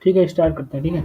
ठीक है, स्टार्ट करते हैं। ठीक है,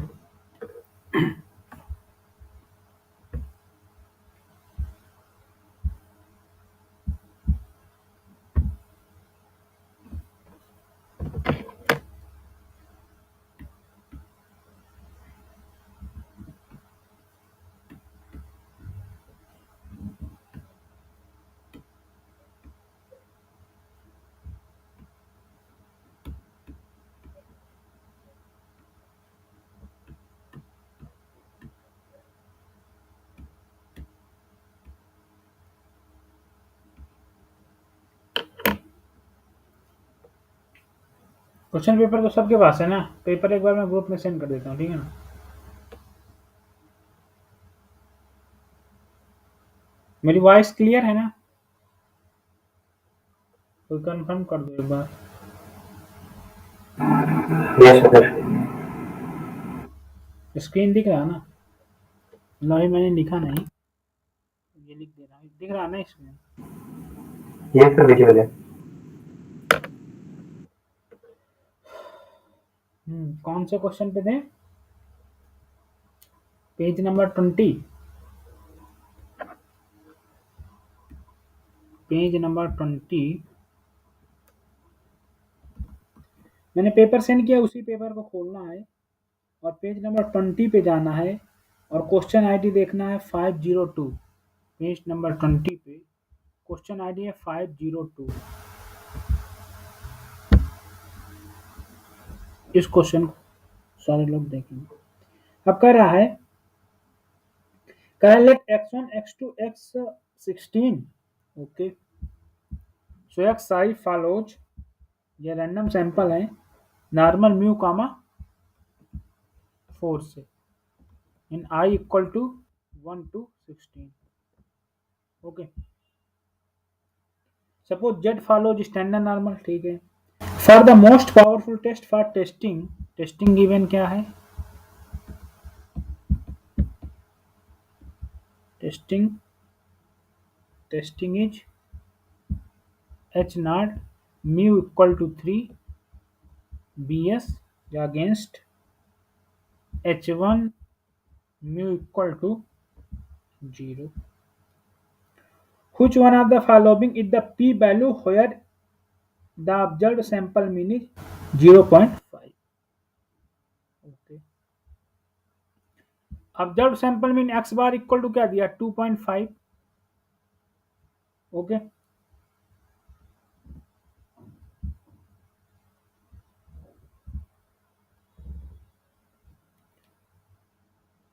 क्वेश्चन पेपर तो सबके पास है ना। पेपर एक बार मैं ग्रुप में सेंड कर देता हूँ, ठीक है ना। मेरी वॉइस क्लियर है ना? तो कंफर्म कर दो एक बार। Yes sir. स्क्रीन दिख रहा है ना? नहीं, मैंने लिखा नहीं, ये लिख दे रहा हूँ। दिख रहा है ना इसमें? यस सर, विजुअल है। कौन से क्वेश्चन पे थे? Page number 20। Page number 20। मैंने पेपर सेंड किया, उसी पेपर को खोलना है और पेज नंबर 20 पे जाना है और क्वेश्चन आईडी देखना है 502। पेज नंबर 20 पे क्वेश्चन आईडी है 502। इस क्वेश्चन को सारे लोग देखेंगे। अब कह रहा है let x1 x2 x16, okay, so x I follows, ये रैंडम सैंपल है, नॉर्मल म्यू कामा 4 से in I equal to 1 to 16, okay. Suppose z follows standard normal, ठीक है। For the most powerful test for testing, testing given क्या है? Testing is h0 mu equal to 3 bs against h1 mu equal to 0. Which one of the following is the p value where the observed sample mean is 0.5? Okay. Observed sample mean x bar equal to क्या दिया? 2.5, okay.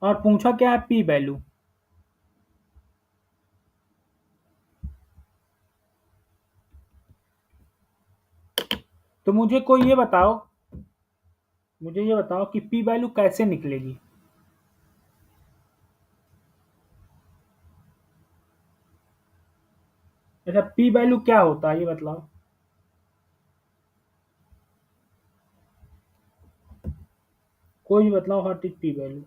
और पूछा क्या है? p value. तो मुझे कोई ये बताओ, कि p वैल्यू कैसे निकलेगी? अच्छा, p वैल्यू क्या होता है ये बतलाओ। कोई भी बतलाओ, व्हाट इज p वैल्यू?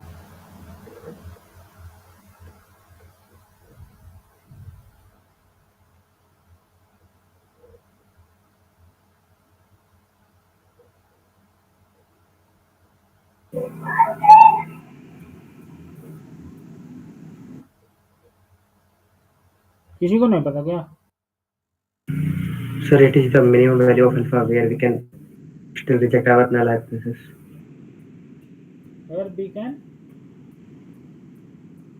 किसी को नहीं पता क्या? Sir, it is the minimum value of alpha where we can still reject our null hypothesis. Where we can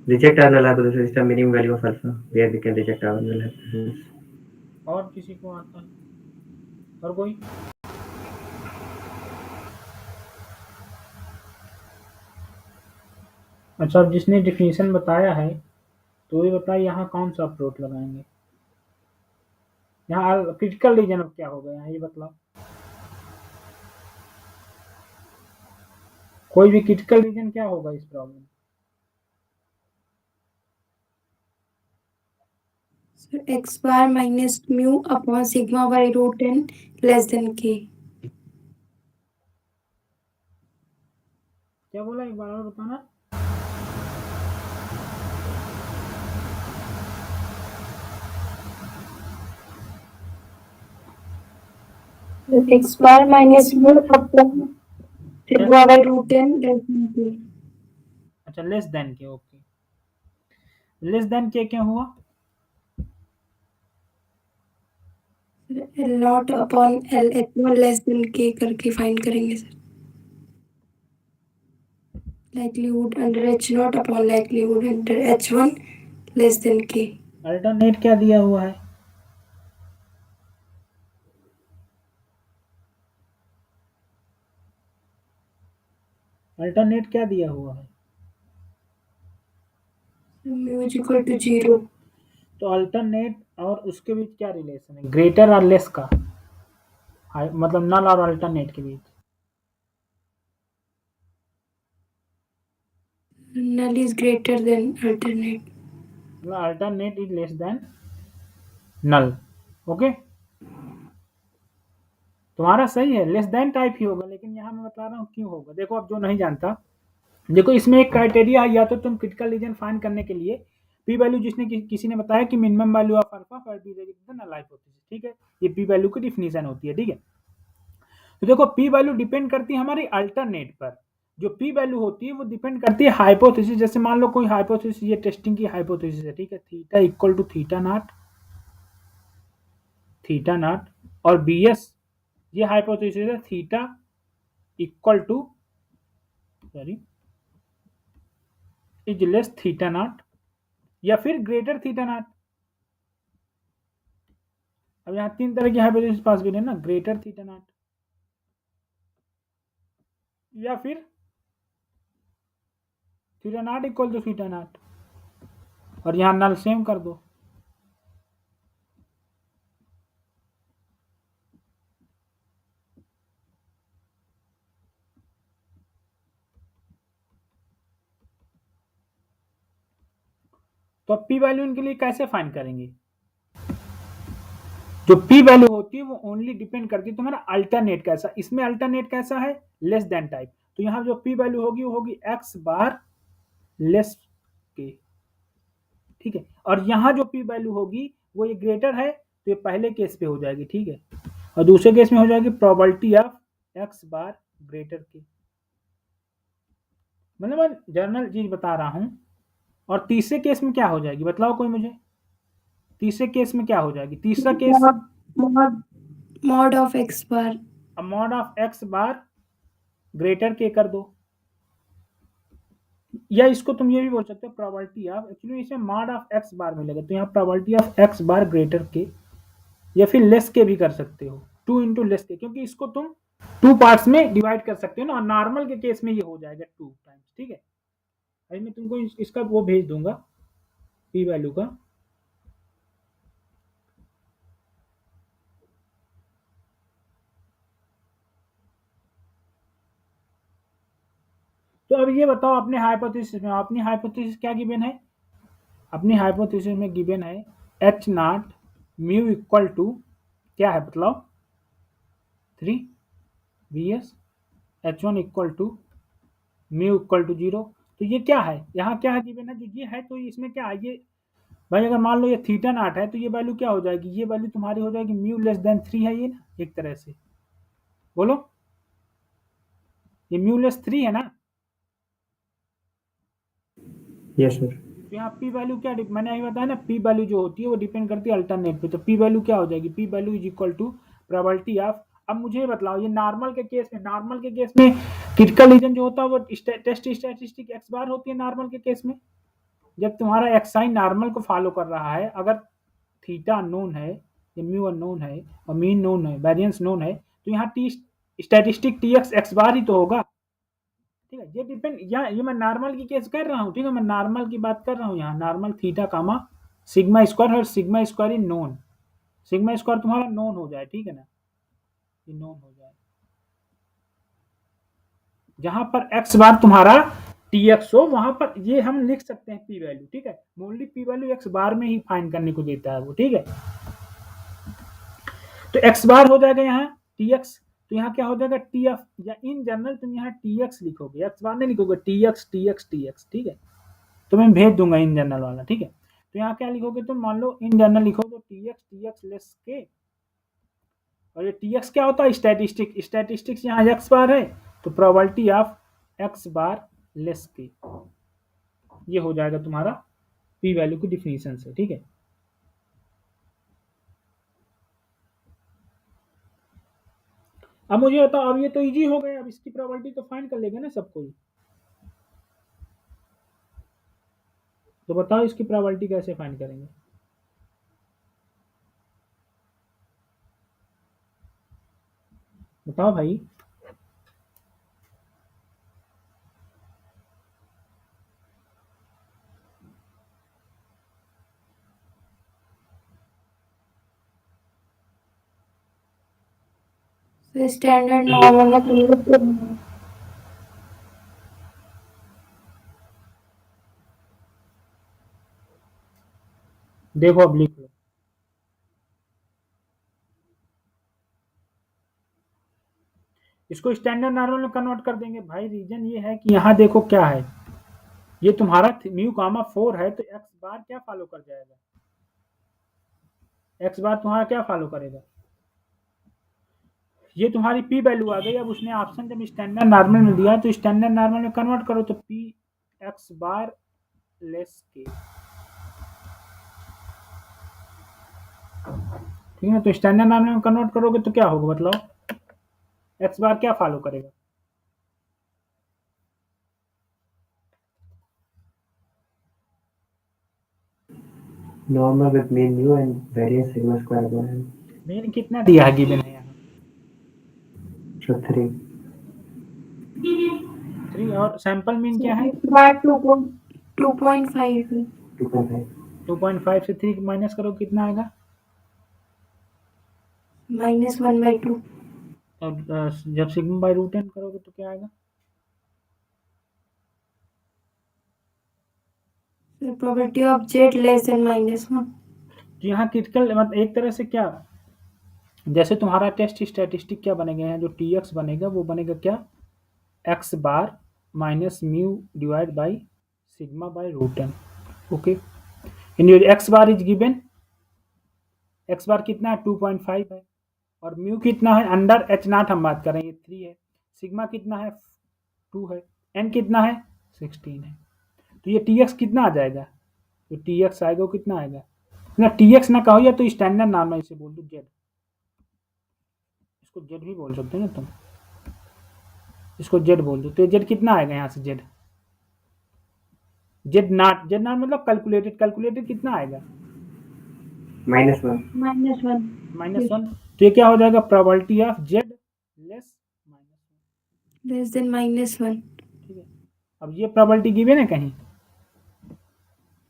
Reject our null hypothesis is the minimum value of alpha where we can reject our null hypothesis. और किसी को आता है? और कोई? अच्छा, अब जिसने डिफिनीशन बताया है तो ये बताइए यहाँ कौन सा अप्रोच लगाएंगे? यहाँ क्रिटिकल रीजन अब क्या हो गया ये बतलाओ। कोई भी क्रिटिकल रीजन क्या होगा इस problem? x bar minus mu upon sigma by root n less than k. क्या बोला, एक बार और बताना। x bar minus mu upon sigma by root 10 less than k. अच्छा less than k, okay. Less than k क्या हुआ? L naught upon L H1 less than k करके find करेंगे sir. Likelihood under H0 upon likelihood under H1 less than k. Alternate क्या दिया हुआ है? Alternate क्या दिया हुआ है? Mu is equal to 0। तो अल्टरनेट और उसके बीच क्या रिलेशन है? ग्रेटर और लेस का, मतलब नल और अल्टरनेट के बीच। Null is greater than alternate. मतलब alternate is less than null, okay. तुम्हारा सही है, लेस देन टाइप ही होगा, लेकिन यहाँ मैं बता रहा हूँ क्यों होगा। देखो अब जो नहीं जानता, देखो इसमें एक क्राइटेरिया है, या तो तुम क्रिटिकल रीजन फाइंड करने के लिए पी वैल्यू, जिसने किसी ने बताया कि minimum value of alpha for B greater than null hypothesis, ठीक है। ये पी वैल्यू की डिफिनीशन होती है, ठीक है। तो देखो पी वैल्यू डिपेंड करती है हमारी अल्टरनेट पर। जो पी वैल्यू होती है वो डिपेंड करती है हाइपोथेसिस। जैसे मान लो कोई हाइपोथेसिस, ये टेस्टिंग की हाइपोथेसिस है, ठीक है, theta equal to theta naught और बी एस, ये हाइपोथेसिस है theta equal to sorry is less theta naught या फिर ग्रेटर थीटा नॉट। अब यहाँ तीन तरह की हाइपोथेसिस पॉसिबल है ना, ग्रेटर थीटा नॉट या फिर theta naught equal to theta naught, और यहाँ नल सेम कर दो। तो अब पी वैल्यू इनके लिए कैसे फाइंड करेंगे? जो पी वैल्यू होती है वो ओनली डिपेंड करती है तुम्हारा अल्टरनेट कैसा। इसमें अल्टरनेट कैसा है? Less than type. तो यहाँ जो पी वैल्यू होगी वो होगी एक्स बार लेस के, ठीक है। और यहाँ जो पी वैल्यू होगी वो ये ग्रेटर है, तो ये पहले केस पे हो जाएगी, ठीक है। और दूसरे केस में हो जाएगी probability of X bar greater के। मतलब मैं जनरल चीज बता रहा हूं। और तीसरे केस में क्या हो जाएगी बताओ कोई मुझे? तीसरे केस में क्या हो जाएगी? तीसरा case mod of X bar, mod of X bar greater के कर दो, या इसको तुम ये भी बोल सकते हो प्रोबेबिलिटी ऑफ, एक्चुअली इसे मॉड ऑफ एक्स बार मिलेगा, तो यहाँ probability of X bar greater के, या फिर लेस के भी कर सकते हो, 2 इंटू लेस के, क्योंकि इसको तुम 2 पार्ट्स में डिवाइड कर सकते हो ना, और नॉर्मल के केस में ये हो जाएगा 2 टाइम्स, ठीक है। अभी मैं तुमको इसका वो भेज दूंगा पी वैल्यू का। तो अब ये बताओ अपने हाइपोथेसिस में, अपनी हाइपोथेसिस क्या गिवन है? अपनी हाइपोथेसिस में गिवन है H naught mu equal to क्या है बताओ? 3 B S H1 equal to mu equal to 0। तो ये क्या है? यहाँ क्या है गिवन है? जो ये है तो इसमें क्या है ये भाई, अगर मान लो ये थीटा नॉट है तो ये वैल्यू क्या हो जाएगी? ये वैल्यू तुम्हारी हो जाएगी म्यू लेस देन 3 है ये ना, एक तरह से बोलो, ये म्यू लेस 3 है ना। Yes sir. तो यहाँ पी वैल्यू क्या, मैंने अभी बताया ना, पी वैल्यू जो होती है वो डिपेंड करती है अल्टरनेट पे। तो पी वैल्यू क्या हो जाएगी? P value is equal to probability of. अब मुझे ये बताओ, ये नॉर्मल के केस में क्रिटिकल रीजन जो होता है वो टेस्ट स्टैटिस्टिक एक्स बार होती है नॉर्मल के केस में। जब तुम्हारा एक्स साइन नॉर्मल को फॉलो कर रहा है, अगर थीटा अननोन है, ये म्यू अननोन है और मीन नोन है, वेरिएंस नोन है, तो यहाँ टी स्टैटिस्टिक टी एक्स बार ही तो होगा, ठीक है। ये डिपेंड, यहाँ ये मैं नॉर्मल की केस कर रहा हूँ, ठीक है, मैं नॉर्मल की बात कर रहा हूँ। यहाँ नॉर्मल थीटा कामा सिग्मा स्क्वायर, और सिग्मा स्क्वायर इन नोन, सिग्मा स्क्वायर तुम्हारा नोन हो जाए, ठीक है ना, ये नोन हो जाए। जहां पर एक्स बार तुम्हारा टी एक्स हो वहां पर ये हम लिख सकते हैं पी वैल्यू, ठीक है। मोनली पी वैल्यू एक्स बार में ही फाइंड करने को देता है वो, ठीक है। तो एक्स बार हो जाएगा यहाँ टी एक्स, तो यहाँ क्या हो जाएगा टी एफ, या इन जनरल तुम यहाँ टी एक्स लिखोगे, एक्स बार नहीं लिखोगे, T x T x T x, ठीक है। तो मैं भेज दूंगा इन जनरल वाला, ठीक है। तो यहाँ क्या लिखोगे तुम? मान लो इन जनरल लिखोगे टी एक्स लेस के, और ये टी एक्स क्या होता है? स्टैटिस्टिक्स यहाँ एक्स बार है, तो probability of X bar less के, ये हो जाएगा तुम्हारा पी वैल्यू की डिफिनीशन से। ठीक है, अब मुझे बताओ, अब ये तो इजी हो गया, अब इसकी प्रोबेबिलिटी तो फाइंड कर लेगा ना सब कोई, तो बताओ इसकी प्रोबेबिलिटी कैसे फाइंड करेंगे? बताओ भाई। So standard normal का प्रयोग करना है। देखो अब लिख लो, इसको स्टैंडर्ड नॉर्मल में कन्वर्ट कर देंगे भाई। रीजन ये है कि यहाँ देखो क्या है, ये तुम्हारा म्यू कामा 4 है, तो एक्स बार क्या फॉलो कर जाएगा, एक्स बार तुम्हारा क्या फॉलो करेगा, ये तुम्हारी पी वैल्यू आ गई। अब उसने ऑप्शन जब स्टैंडर्ड नॉर्मल में दिया तो स्टैंडर्ड नॉर्मल में कन्वर्ट करो, तो पी एक्स बार लेस के, ठीक है। तो स्टैंडर्ड नॉर्मल में कन्वर्ट करोगे तो क्या होगा, मतलब एक्स बार क्या फॉलो करेगा, normal with mean mu and variance sigma square bar n. Mean कितना दिया है गिवन है यहाँ, So 3. 3, और सैंपल मीन क्या है, बार 2.5 है। 2.5. 2.5 से 3 माइनस करो कितना आएगा, -1/2। और जब सिग्मा बाई रूट एन करोगे तो क्या आएगा, probability of z less than -1। तो यहाँ क्रिटिकल मतलब एक तरह से क्या, जैसे तुम्हारा टेस्ट स्टैटिस्टिक क्या बनेगा, यहाँ जो टी एक्स बनेगा वो बनेगा क्या, X bar minus mu divide by sigma by root N. Okay, in your X bar is given, X bar कितना है 2.5 है, और म्यू कितना है अंडर एच नाट हम बात कर रहे हैं, ये 3 है, सिग्मा कितना है 2 है, एन कितना है 16 है, तो ये टी एक्स कितना आ जाएगा, तो टी एक्स आएगा वो कितना आएगा ना, टी एक्स ना कहो या तो स्टैंडर्ड नॉर्मल इसे बोल दो जेड, इसको जेड भी बोल सकते हो ना तुम, इसको जेड बोल दो, तो ये जेड कितना आएगा यहाँ से, जेड जेड नॉट मतलब कैलकुलेटेड, कैलकुलेटेड कितना आएगा -1. -1 तो ये क्या हो जाएगा, probability of Z less less than -1। ठीक है। अब ये प्रोबेबिलिटी गिवन है कहीं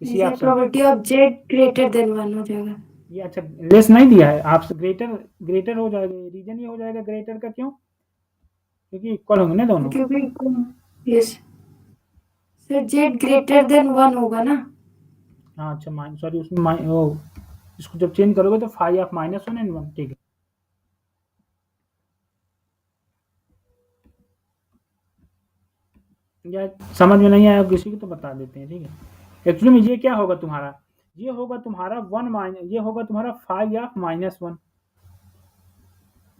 इसी option, probability of z greater than 1 हो जाएगा। ये अच्छा लेस नहीं दिया है, आपसे ग्रेटर ग्रेटर हो जाएगा, रीजन ये हो जाएगा ग्रेटर का, क्यों, क्योंकि इक्वल होंगे ना दोनों, क्योंकि yes sir z greater than 1 होगा ना। हाँ अच्छा सॉरी उसमें वो इसको जब चेंज करोगे तो फाइव ऑफ -1 एंड 1, ठीक है। या समझ में नहीं आया किसी को तो बता देते हैं, ठीक है। एक्चुअली में ये क्या होगा तुम्हारा, ये होगा तुम्हारा 1 माइनस, ये होगा तुम्हारा 5 ऑफ -1,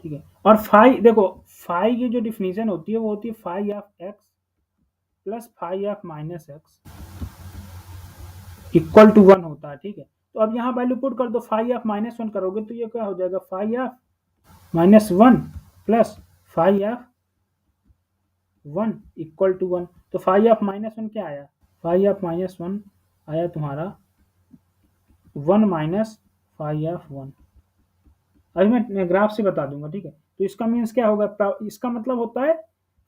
ठीक है। और 5 देखो 5 की जो डिफिनीशन होती है वो होती है 5 of X plus 5 of -x equal to 1 होता है, ठीक है। तो अब यहाँ वैल्यू पुट कर दो, 5 ऑफ -1 करोगे तो ये क्या हो जाएगा, 5 of -1 plus 5 of 1 equal to 1, तो 5 ऑफ -1 क्या आया, 5 ऑफ -1 आया तुम्हारा 1 माइनस 5 ऑफ 1। अभी मैं ग्राफ से बता दूंगा, ठीक है। तो इसका मीन्स क्या होगा, इसका मतलब होता है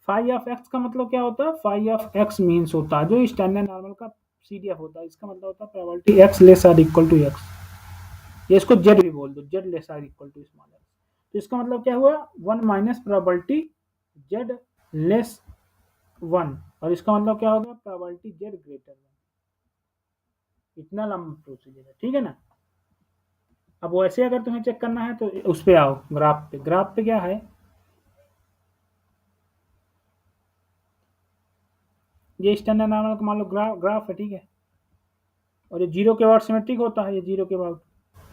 5 ऑफ x का मतलब क्या होता है, 5 ऑफ x मीन्स होता है जो स्टैंडर्ड नॉर्मल का CDF होता है, इसका मतलब होता है probability x less or equal to x, ये इसको z भी बोल दो, z less or equal to small x। तो इसका मतलब क्या हुआ, 1 माइनस प्रोबेबिलिटी z लेस 1, और इसका मतलब क्या होगा, प्रोबेबिलिटी z ग्रेटर 1। इतना लंबा प्रोसीजर है, ठीक है ना। अब वैसे अगर तुम्हें चेक करना है तो उस पे आओ, ग्राफ पे। ग्राफ पे क्या है, ये स्टैंडर्ड नॉर्मल का मान लो ग्राफ है, ठीक है। और ये 0 के बाद सिमेट्रिक होता है, ये 0 के बाद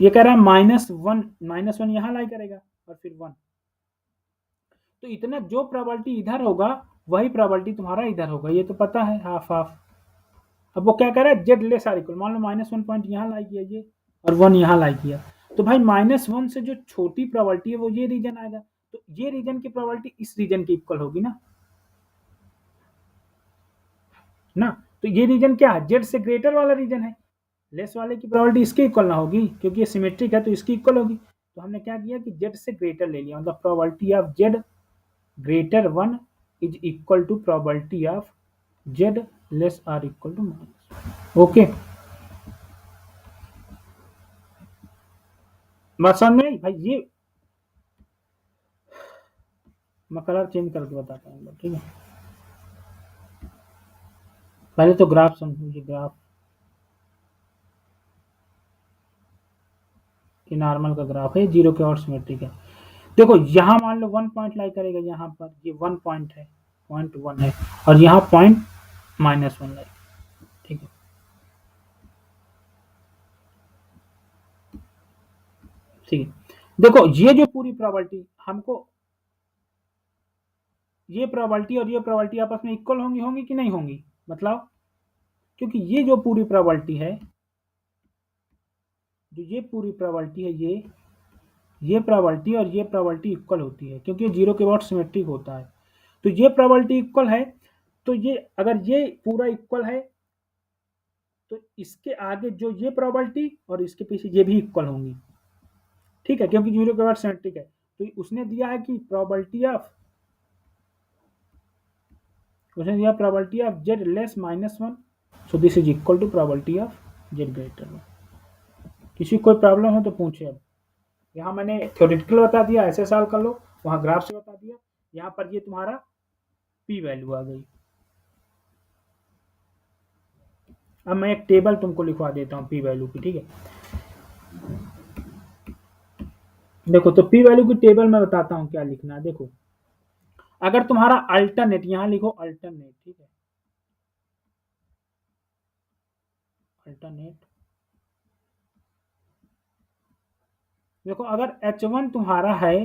ये कह रहा है -1 यहाँ लाई करेगा और फिर 1, तो इतना जो प्रोबेबिलिटी इधर होगा वही प्रोबेबिलिटी तुम्हारा इधर होगा, ये तो पता है, हाफ हाफ। अब वो क्या कह रहा है, जेड लेस आर इक्वल, मान लो -1 पॉइंट यहाँ लाई किया ये और 1 यहाँ लाई किया, तो भाई -1 से जो छोटी प्रोबेबिलिटी है वो ये रीजन आएगा, तो ये रीजन की प्रोबेबिलिटी इस रीजन की इक्वल होगी ना। तो ये रीजन क्या है, जेड से ग्रेटर वाला रीजन है, लेस वाले की प्रोबेबिलिटी इसके इक्वल ना होगी क्योंकि ये सिमेट्रिक है तो इसकी इक्वल होगी। तो हमने क्या किया कि जेड से ग्रेटर ले लिया, मतलब probability of Z greater 1 is equal to probability of Z less or equal to -1। Okay, बात समझ में आई भाई। ये मैं कलर चेंज करके बताता हूँ, ठीक है। पहले तो ग्राफ समझिए, ग्राफ ये नॉर्मल का ग्राफ है, 0 के और सिमेट्रिक है। देखो यहाँ मान लो 1 पॉइंट लाई करेगा, यहाँ पर ये 1 पॉइंट है, 0.1 है, और यहाँ पॉइंट -1 लाई, ठीक है। ठीक है, देखो ये जो पूरी प्रोबेबिलिटी हमको, ये प्रोबेबिलिटी और ये प्रोबेबिलिटी आपस में इक्वल होंगी कि नहीं होंगी, मतलब क्योंकि ये जो पूरी प्रोबेबिलिटी है, जो ये पूरी प्रोबेबिलिटी है, ये प्रोबेबिलिटी और ये प्रोबेबिलिटी इक्वल होती है क्योंकि 0 के बाद सिमेट्रिक होता है। तो ये प्रोबेबिलिटी इक्वल है, तो ये अगर ये पूरा इक्वल है तो इसके आगे जो ये प्रोबेबिलिटी और इसके पीछे ये भी इक्वल होंगी, ठीक है, क्योंकि 0 के बाद सिमेट्रिक है। तो उसने दिया है कि प्रोबेबिलिटी ऑफ, उसने दिया probability of Z less -1, so this is equal to probability of Z greater 1। किसी कोई प्रॉब्लम हो तो पूछे। अब यहाँ मैंने थ्योरेटिकल बता दिया, ऐसे सॉल्व कर लो, वहाँ ग्राफ से बता दिया, यहाँ पर ये तुम्हारा पी वैल्यू आ गई। अब मैं एक टेबल तुमको लिखवा देता हूँ पी वैल्यू की, ठीक है। देखो, तो पी वैल्यू की टेबल मैं बताता हूँ क्या लिखना है। देखो, अगर तुम्हारा अल्टरनेट, यहाँ लिखो अल्टरनेट, ठीक है, अल्टरनेट। देखो, अगर H1 तुम्हारा है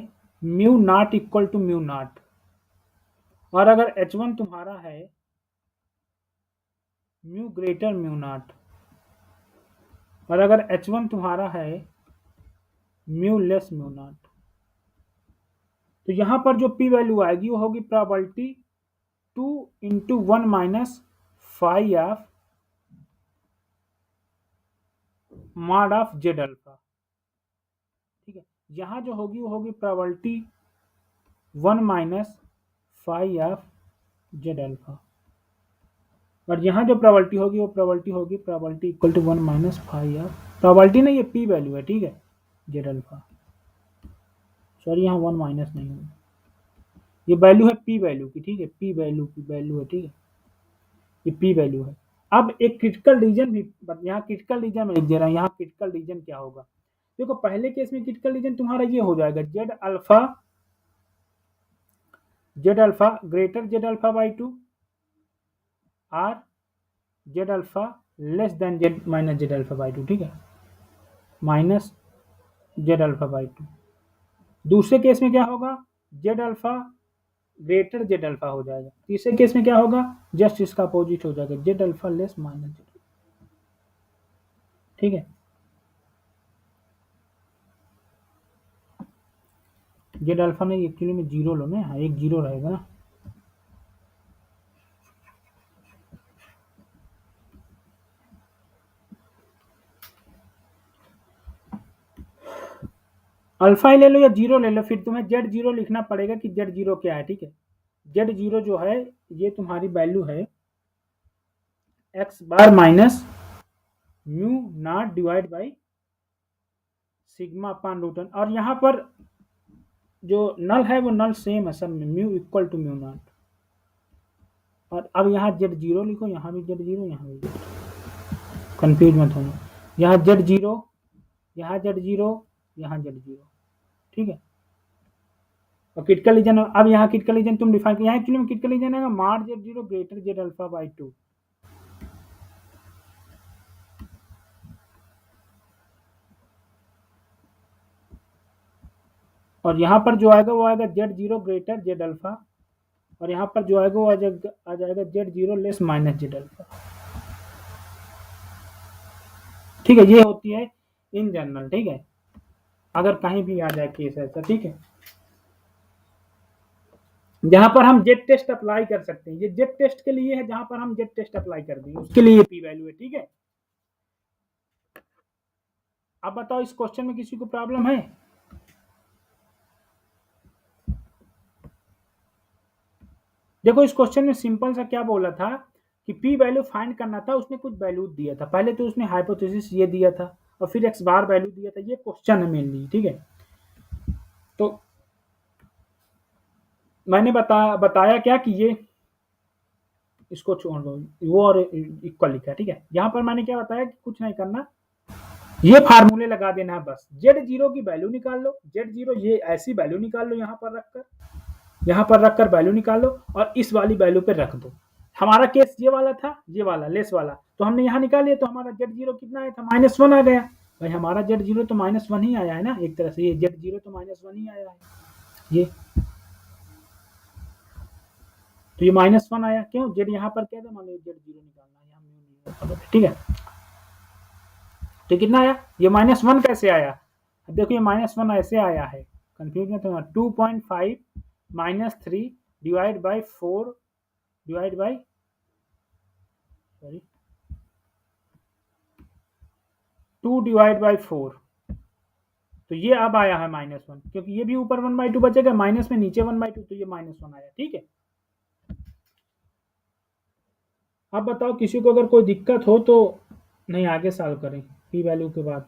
mu naught equal to mu naught, और अगर H1 तुम्हारा है म्यू ग्रेटर म्यू नॉट, और अगर H1 तुम्हारा है म्यू लेस म्यू नॉट, तो यहां पर जो पी वैल्यू आएगी वो होगी probability 2 into 1 minus five of mod of Z alpha, ठीक है। यहां जो होगी वो होगी probability 1 minus five of Z alpha, और यहाँ जो प्रोबेबिलिटी होगी वो probability equal to 1 minus five of, probability नहीं, ये पी वैल्यू है, ठीक है, जेड अल्फा। सॉरी, यहाँ 1 माइनस नहीं होगा, ये वैल्यू है पी वैल्यू की, ठीक है, पी वैल्यू की वैल्यू है, ठीक है, ये पी वैल्यू है। अब एक क्रिटिकल रीजन भी, यहाँ क्रिटिकल रीजन में लिख दे रहा हूँ, यहाँ क्रिटिकल रीजन क्या होगा। देखो, पहले केस में क्रिटिकल रीजन तुम्हारा ये हो जाएगा, Z alpha greater Z alpha by 2 और Z alpha less than Z minus Z alpha by 2, ठीक है, माइनस जेड अल्फा बाई 2। दूसरे केस में क्या होगा, Z alpha greater Z alpha हो जाएगा। तीसरे केस में क्या होगा, जस्ट इसका अपोजिट हो जाएगा, Z alpha less minus Z, ठीक है। जेड अल्फा नहीं, एक्चुअली में जीरो लो ना, एक जीरो रहेगा ना। अल्फा ही ले लो या जीरो ले लो, फिर तुम्हें जेड जीरो लिखना पड़ेगा कि जेड जीरो क्या है, ठीक है। जेड जीरो जो है ये तुम्हारी वैल्यू है X bar minus mu naught divide by sigma upon root 1, और यहाँ पर जो नल है वो नल सेम है सब में, mu equal to mu naught. और अब यहाँ जेड जीरो लिखो, यहाँ भी जेड जीरो, यहाँ भी जेड, कंफ्यूज मत होना, यहाँ जेड जीरो, यहाँ जेड जीरो, यहाँ जेड जीरो, ठीक है। और क्रिटिकल रीजन, अब यहाँ क्रिटिकल रीजन तुम डिफाइन, यहाँ एक्चुअली में क्रिटिकल रीजन है मार Z zero greater Z alpha by 2, और यहाँ पर जो आएगा वो आएगा Z0 ग्रेटर Z अल्फा, और यहाँ पर जो आएगा वो आ जाएगा Z0 less minus Z alpha. ठीक है, ये होती है इन जनरल। ठीक है, अगर कहीं भी आ जाए केस ऐसा। ठीक है, जहां पर हम जेड टेस्ट अप्लाई कर सकते हैं, ये जेड टेस्ट के लिए है, जहां पर हम जेड टेस्ट अप्लाई कर देंगे उसके लिए पी वैल्यू है। ठीक है, अब बताओ इस क्वेश्चन में किसी को प्रॉब्लम है? देखो इस क्वेश्चन में सिंपल सा क्या बोला था कि पी वैल्यू फाइंड करना था, उसने कुछ वैल्यू दिया था। पहले तो उसने हाइपोथेसिस ये दिया था और फिर एक्स बार वैल्यू दिया था। ये क्वेश्चन है मेनली। ठीक है, तो मैंने बताया क्या कि ये इसको छोड़ दो, वो और इक्वल लिखा है। ठीक है, यहाँ पर मैंने क्या बताया कि कुछ नहीं करना, ये फार्मूले लगा देना है बस। Z0 की वैल्यू निकाल लो, Z0 ये ऐसी वैल्यू निकाल लो, यहाँ पर रखकर वैल्यू निकाल लो और इस वाली वैल्यू पे रख दो। हमारा केस ये वाला था, ये वाला लेस वाला, तो हमने यहाँ निकाल लिया, तो हमारा Z0 कितना आया था? -1 आ गया। भाई हमारा Z0 तो -1 ही आया है ना, एक तरह से ये Z0 तो -1 ही आया है। ये तो ये -1 आया, क्यों? Z यहाँ पर क्या था, मान लो Z0 निकालना है यहाँ। ठीक है, तो कितना आया? ये -1 कैसे आया? अब देखो ये -1 ऐसे आया है, कंफ्यूज मत होना। 2.5 -3 divide by 4 divide by 2 divide by 4, तो ये अब आया है -1, क्योंकि ये भी ऊपर 1/2 बचेगा, माइनस में नीचे 1/2, तो ये -1 आया। ठीक है, अब बताओ किसी को अगर कोई दिक्कत हो तो नहीं आगे सॉल्व करें पी वैल्यू के बाद।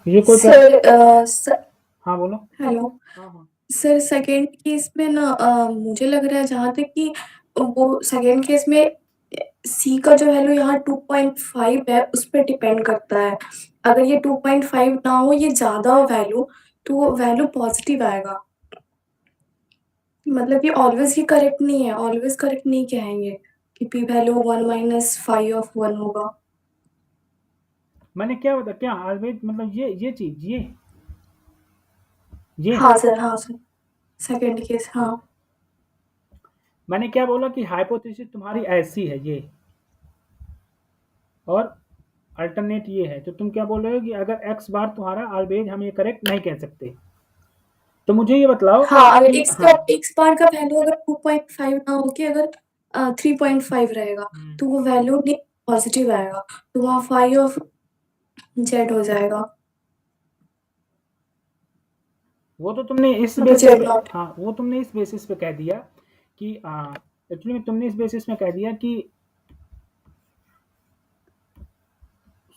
ये कोई सर हाँ बोलो। हेलो हाँ सर, सेकेंड केस में ना मुझे लग रहा है जहाँ तक कि वो सेकेंड केस में सी का जो वैल्यू यहाँ 2.5 है उस पर डिपेंड करता है। अगर ये 2.5 ना हो, ये ज्यादा हो वैल्यू, तो वो वैल्यू पॉजिटिव आएगा। मतलब ये ऑलवेज ही करेक्ट नहीं है, ऑलवेज करेक्ट नहीं कहेंगे कि पी वैल्यू 1 - 5 ऑफ 1 होगा। मैंने क्या बता, क्या ऑलवेज मतलब ये चीज ये हाँ सर, सेकेंड केस। हाँ मैंने क्या बोला कि हाइपोथेसिस तुम्हारी ऐसी है ये, और अल्टरनेट ये है। तो तुम क्या बोल रहे हो कि अगर एक्स बार तुम्हारा ऑलवेज, हम ये करेक्ट नहीं कह सकते। तो मुझे ये बतलाओ हाँ, अगर कि एक्स बार का वैल्यू अगर 2.5 ना होके अगर 3.5 रहेगा, तो वो वैल्यू पॉजिटिव आएगा, तो वहाँ 5 ऑफ जेड हो जाएगा। वो तो तुमने इस मतलब बेसिस जेड पे, नॉट। हाँ वो तुमने इस बेसिस पे कह दिया कि एक्चुअली तुमने इस बेसिस में कह दिया कि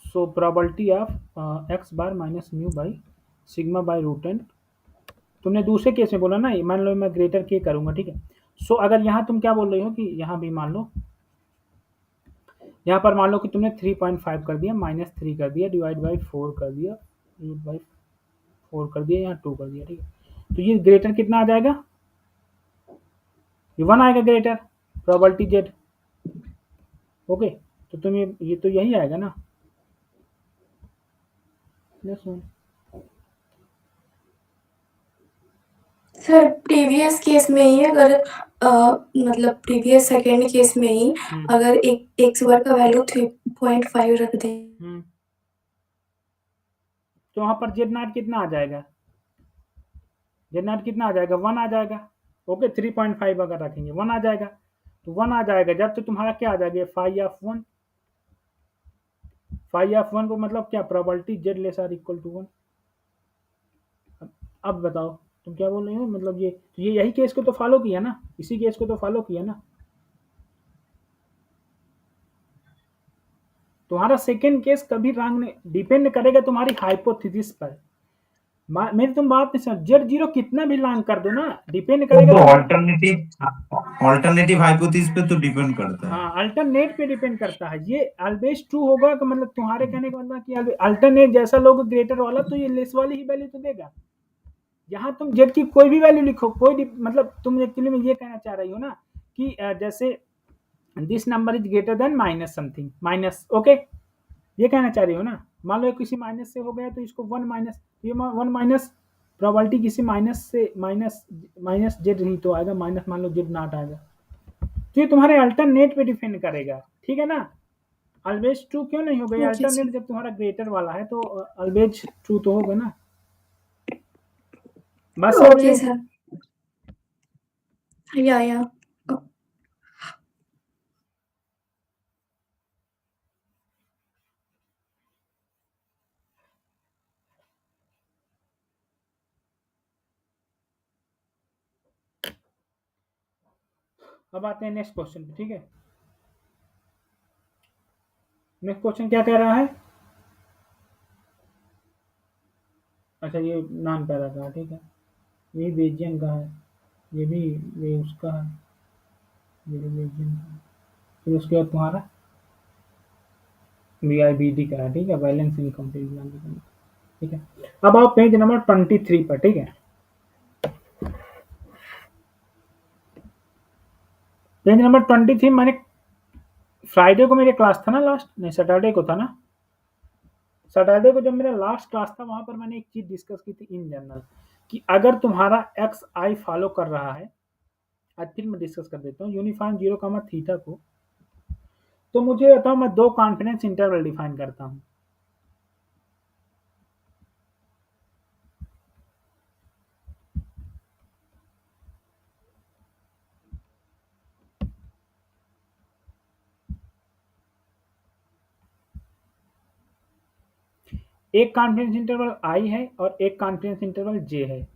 so probability of X bar minus mu by sigma by root N. तुमने दूसरे केस में बोला ना, मान लो मैं ग्रेटर के करूंगा। ठीक है, सो अगर यहाँ तुम क्या बोल रहे हो कि यहाँ भी मान लो, यहाँ पर मान लो कि तुमने 3.5 कर दिया, -3 कर दिया, डिवाइड बाई 4 कर दिया, रूट बाई 4 कर दिया, यहाँ 2 कर दिया। ठीक है, तो ये ग्रेटर कितना आ जाएगा? ये 1 आएगा ग्रेटर, प्रोबेबिलिटी जेड। ओके, तो तुम ये तो यही आएगा ना, +1। सर प्रीवियस केस में ही अगर मतलब प्रीवियस सेकेंड केस में ही अगर एक एक्स बार का वैल्यू 3.5 रख दें, तो वहां पर जेड नॉट कितना आ जाएगा? जेड नॉट कितना आ जाएगा? 1 आ जाएगा। ओके, 3.5 अगर रखेंगे 1 आ जाएगा, तो 1 आ जाएगा जब तो तुम्हारा क्या आ जाएगा? Phi of 1। फाई ऑफ 1 को मतलब क्या? Probability Z less or equal to 1। अब बताओ तुम क्या बोल रहे हो? मतलब ये यही केस को तो फॉलो किया ना, इसी केस को तो फॉलो किया ना। तुम्हारा सेकेंड केस कभी रॉन्ग नहीं, डिपेंड करेगा तुम्हारी हाइपोथेसिस पर। मेरी तुम बात नहीं समझ, Z0 कितना भी लॉन्ग कर दो ना, डिपेंड करेगा तो ऑल्टरनेटिव हाइपोथेसिस पे तो डिपेंड करता है। हाँ, अल्टरनेट पे डिपेंड करता है। ये ऑलवेज ट्रू होगा कि मतलब तुम्हारे कहने का मतलब कि अल्टरनेट जैसा लोग ग्रेटर वाला, तो ये लेस वाली ही वैल्यू तो देगा। यहाँ तुम जेड की कोई भी वैल्यू लिखो, मतलब तुम एक्चुअली में ये कहना चाह रही हो ना कि जैसे this number is greater then minus something minus. Okay, ये कहना चाह रही हो ना। मान लो किसी माइनस से हो गया तो इसको 1 माइनस, ये 1 माइनस प्रोबेबिलिटी किसी माइनस से माइनस जेड नहीं तो आएगा, माइनस मान लो जेड नॉट आएगा, तो ये तुम्हारे अल्टरनेट पे डिपेंड करेगा, ठीक है ना। ऑलवेज ट्रू क्यों नहीं होगा, ये ओके अल्टरनेट जब तुम्हारा ग्रेटर वाला है तो ऑलवेज ट्रू तो होगा ना। बस समझ ओके गए? सर। या अब आते हैं नेक्स्ट क्वेश्चन पे, ठीक है। नेक्स्ट क्वेश्चन क्या कह रहा है, अच्छा ये नॉन पैरा का, ठीक है, ये बेजियन का है, ये भी ये उसका है, ये भी बेजियन का है। फिर उसके बाद तुम्हारा BIBD का है, ठीक है, बैलेंस इनकम्प्लीट, ठीक है। अब आओ पेज नंबर 23 पर, ठीक है। पेज नंबर 23 मैंने फ्राइडे को मेरे क्लास था ना, लास्ट नहीं सैटरडे को था ना, सैटरडे को जब मेरा लास्ट क्लास था वहां पर मैंने एक चीज डिस्कस की थी इन जनरल, कि अगर तुम्हारा एक्स आई फॉलो कर रहा है, आज फिर मैं डिस्कस कर देता हूँ यूनिफॉर्म 0, थीटा को, तो मुझे बताओ मैं दो कॉन्फिडेंस इंटरवल डिफाइन करता हूँ। एक कॉन्फिडेंस इंटरवल आई है और एक कॉन्फिडेंस इंटरवल जे है,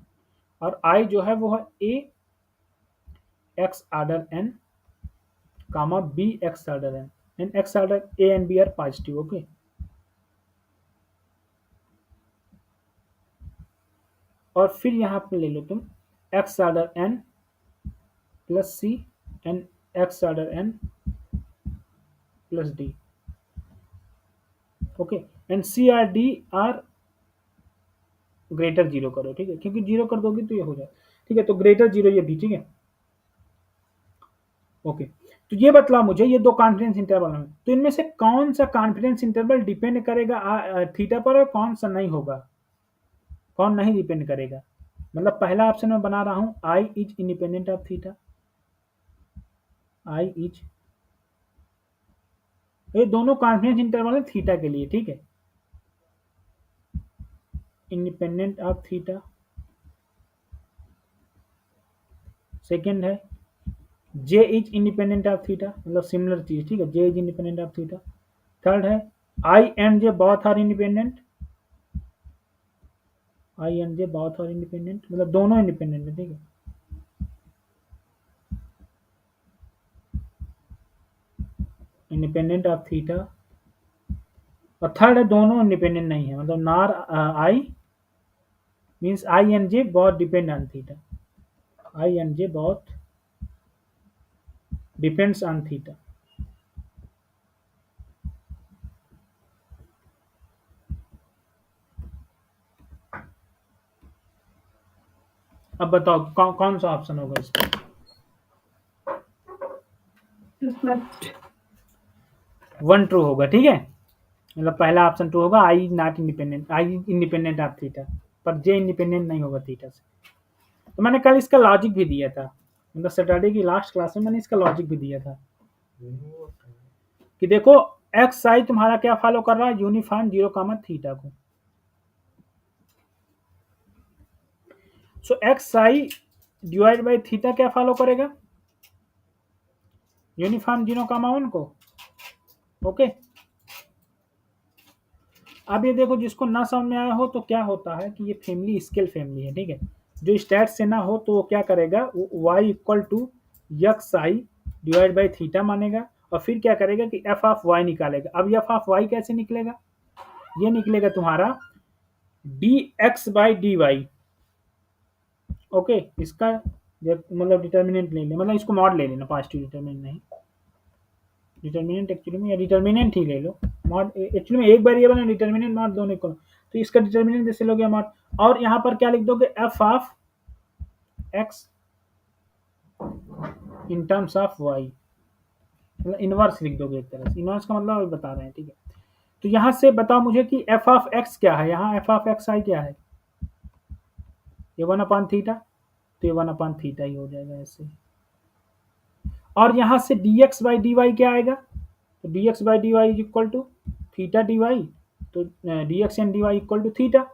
और आई जो है वो है A X order N comma B X order N, and X order A and B are positive, okay. और फिर यहाँ पे ले लो तुम X order N plus C and X order N plus D, okay, and C are D are greater zero करो, ठीक है, क्योंकि जीरो कर दोगे तो ये हो जाए, ठीक है, तो ग्रेटर जीरो ये भी, ठीक है, ओके। तो ये बतला मुझे ये दो कॉन्फिडेंस इंटरवल में, तो इनमें से कौन सा कॉन्फिडेंस इंटरवल डिपेंड करेगा थीटा पर और कौन सा नहीं होगा, कौन नहीं डिपेंड करेगा। मतलब पहला ऑप्शन मैं बना रहा हूं I is independent of theta, I is, ये दोनों कॉन्फिडेंस इंटरवल है थीटा के लिए, ठीक है, इंडिपेंडेंट ऑफ थीटा। सेकंड है J is independent of theta, मतलब सिमिलर चीज, ठीक है, J is independent of theta. Third है I and J both are independent, I and J both are independent, मतलब दोनों इंडिपेंडेंट है, ठीक है। इंडिपेंडेंट ऑफ थीटा, और थर्ड है दोनों इंडिपेंडेंट नहीं है, मतलब नार I means I and J both depend on theta, I and J both depends on theta. अब बताओ कौन सा ऑप्शन होगा इसका, वन ट्रू होगा, ठीक है, मतलब पहला ऑप्शन ट्रू होगा, I not independent, I independent of theta, पर जे इंडिपेंडेंट नहीं होगा थीटा से। तो मैंने कल इसका लॉजिक भी दिया था, मतलब सैटरडे की लास्ट क्लास में मैंने इसका लॉजिक भी दिया था कि देखो एक्स आई तुम्हारा क्या फॉलो कर रहा है, यूनिफॉर्म 0, थीटा को। So X I divide by theta क्या फॉलो करेगा, यूनिफॉर्म 0, 1 को, ओके। अब ये देखो जिसको ना समझ में आया हो तो क्या होता है कि ये फैमिली स्केल फैमिली है, ठीक है, जो स्टैट से ना हो तो वो क्या करेगा, Y equal to X I divide by theta मानेगा, और फिर क्या करेगा कि एफ ऑफ वाई निकालेगा। अब एफ ऑफ वाई कैसे निकलेगा, ये निकलेगा तुम्हारा D X by D Y, okay. इसका मतलब डिटर्मिनेंट ले लेना, मतलब इसको मॉड ले लेना, पॉजिटिव डिटर्मिनेंट नहीं, डिटर्मिनेंट एक्चुअली में, या डिटर्मिनेंट ही ले लो, मॉड एक्चुअली में एक वेरिएबल है, डिटर्मिनेंट मॉड दोनों इक्वल, तो इसका डिटर्मिनेंट जैसे लोगे मॉड, और यहाँ पर क्या लिख दोगे F of X in terms of Y, मतलब इनवर्स लिख दोगे एक तरह से, इनवर्स का मतलब अभी बता रहे हैं, ठीक है। तो यहाँ से बताओ मुझे कि एफ ऑफ एक्स क्या है, यहाँ एफ ऑफ एक्स आई क्या है, ये 1/θ, तो ये 1/θ ही हो जाएगा ऐसे। और यहाँ से dx/dy क्या आएगा, तो dx/dy is equal to theta dy, तो dx and dy equal to theta,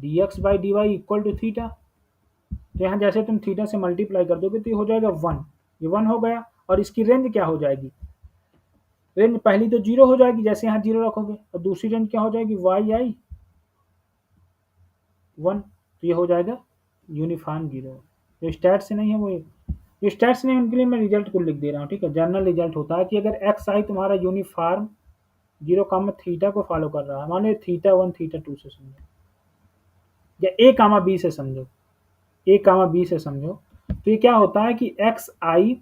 dx/dy equal to theta. तो यहाँ जैसे तुम थीटा से मल्टीप्लाई कर दोगे तो ये हो जाएगा 1, ये 1 हो गया। और इसकी रेंज क्या हो जाएगी, रेंज पहली तो 0 हो जाएगी, जैसे यहाँ 0 रखोगे, और दूसरी रेंज क्या हो जाएगी yi 1, तो ये हो जाएगा यूनिफॉर्म 0। जो स्टैट से नहीं है वो, जो स्टैट से नहीं उनके लिए मैं रिजल्ट को लिख दे रहा हूँ, ठीक है। जनरल रिजल्ट होता है कि अगर xi तुम्हारा यूनिफॉर्म 0, थीटा को फॉलो कर रहा है, मान लो θ1 θ2 से समझो, या a, b से समझो, a, b से समझो, तो ये क्या होता है कि xi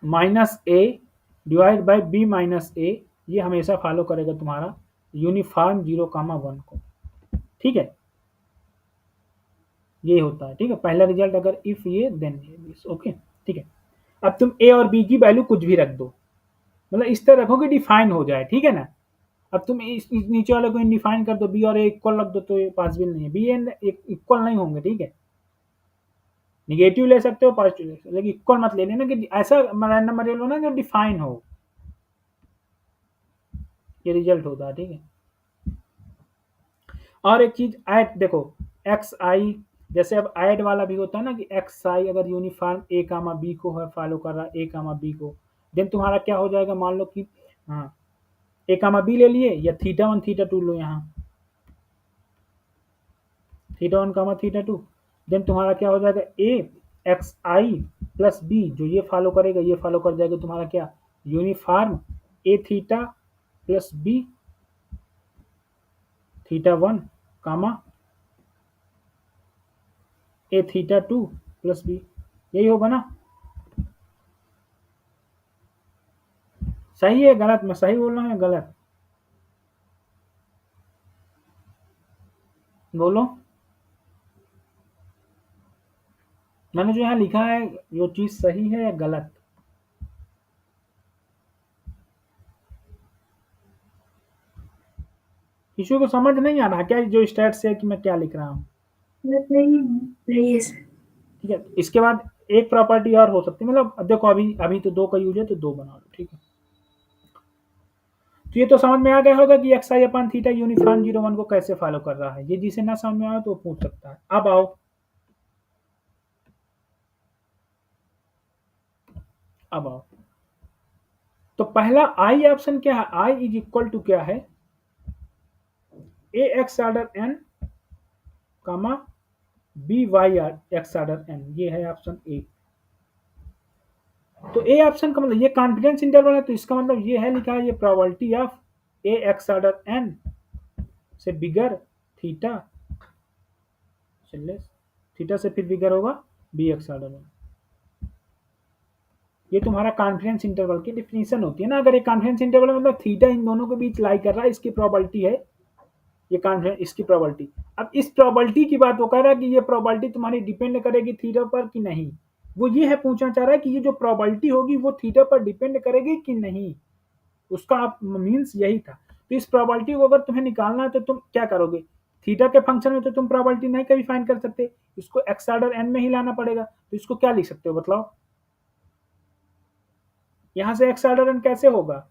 minus a divide by b minus a, ये हमेशा फॉलो करेगा तुम्हारा यूनिफॉर्म 0, 1 को, ठीक है। ये होता है, ठीक है। पहला रिजल्ट अगर इफ ये देन ये, ओके, ठीक है। अब तुम a और b की वैल्यू कुछ भी रख दो, मतलब इस तरह रखो कि डिफाइन हो जाए, ठीक है ना। अब तुम इस नीचे वाले को इनडिफाइन कर दो, b और a इक्वल रख दो, तो ये पॉसिबल नहीं है, b एंड इक्वल नहीं होंगे, ठीक है। निगेटिव ले सकते हो, पॉजिटिव ले सकते हो, लेकिन इक्वल मत ले लेना कि ऐसा रैंडम वेरिएबल हो ना जो डिफाइन हो, ये रिजल्ट होता है, ठीक है। और एक चीज ऐड देखो, xi जैसे अब ऐड वाला भी होता है ना कि xi अगर यूनिफॉर्म a, b को है फॉलो कर रहा है, a, b को, देन तुम्हारा क्या हो जाएगा, मान लो कि हाँ a, b ले लिए, या θ1 θ2 लो, यहाँ θ1, θ2, देन तुम्हारा क्या हो जाएगा, a xi प्लस b, जो ये फॉलो करेगा ये फॉलो कर जाएगा तुम्हारा क्या, uniform a theta plus b θ1, a θ2 plus b, यही होगा ना। सही है गलत, मैं सही बोल रहा हूँ या गलत, बोलो। मैंने जो यहाँ लिखा है वो चीज सही है या गलत, किसी को समझ नहीं आ रहा क्या जो स्टैट से है कि मैं क्या लिख रहा हूँ, नहीं है सर। ठीक है। इसके बाद एक प्रॉपर्टी और हो सकती है, मतलब देखो अभी तो 2 का यूज है तो 2 बना लो, ठीक है। तो ये तो समझ में आ गया होगा कि xi/θ यूनिफॉर्म 0, 1 को कैसे फॉलो कर रहा है। ये जिसे ना समझ में आए तो वो पूछ सकता है। अब आओ, तो पहला आई ऑप्शन क्या है, आई इज इक्वल टू क्या है, A X order N, B Y X order N, ये है ऑप्शन ए। तो ए ऑप्शन का मतलब ये कॉन्फिडेंस इंटरवल है, तो इसका मतलब ये है लिखा है, ये probability of A X order N से बिगर थीटा से लेस, थीटा से फिर बिगर होगा बी एक्स ऑर्डर एन। ये तुम्हारा कॉन्फिडेंस इंटरवल की डिफिनीशन होती है ना। अगर एक कॉन्फिडेंस इंटरवल मतलब थीटा इन दोनों के बीच लाई कर रहा है, इसकी प्रोबेबिलिटी है, ये कॉन्फिडेंस, इसकी प्रोबेबिलिटी। अब इस प्रोबेबिलिटी की बात वो कह रहा है कि ये प्रोबेबिलिटी तुम्हारी डिपेंड करेगी थीटा पर कि नहीं, वो ये है पूछना चाह रहा है कि ये जो प्रोबेबिलिटी होगी वो थीटा पर डिपेंड करेगी कि नहीं, उसका मीन्स यही था। तो इस प्रोबेबिलिटी को अगर तुम्हें निकालना है तो तुम क्या करोगे, थीटा के फंक्शन में तो तुम प्रोबेबिलिटी नहीं कभी फाइंड कर सकते, इसको एक्स ऑर्डर एन में ही लाना पड़ेगा। तो इसको क्या लिख सकते हो बताओ, यहां से एक्स ऑर्डर एन कैसे होगा,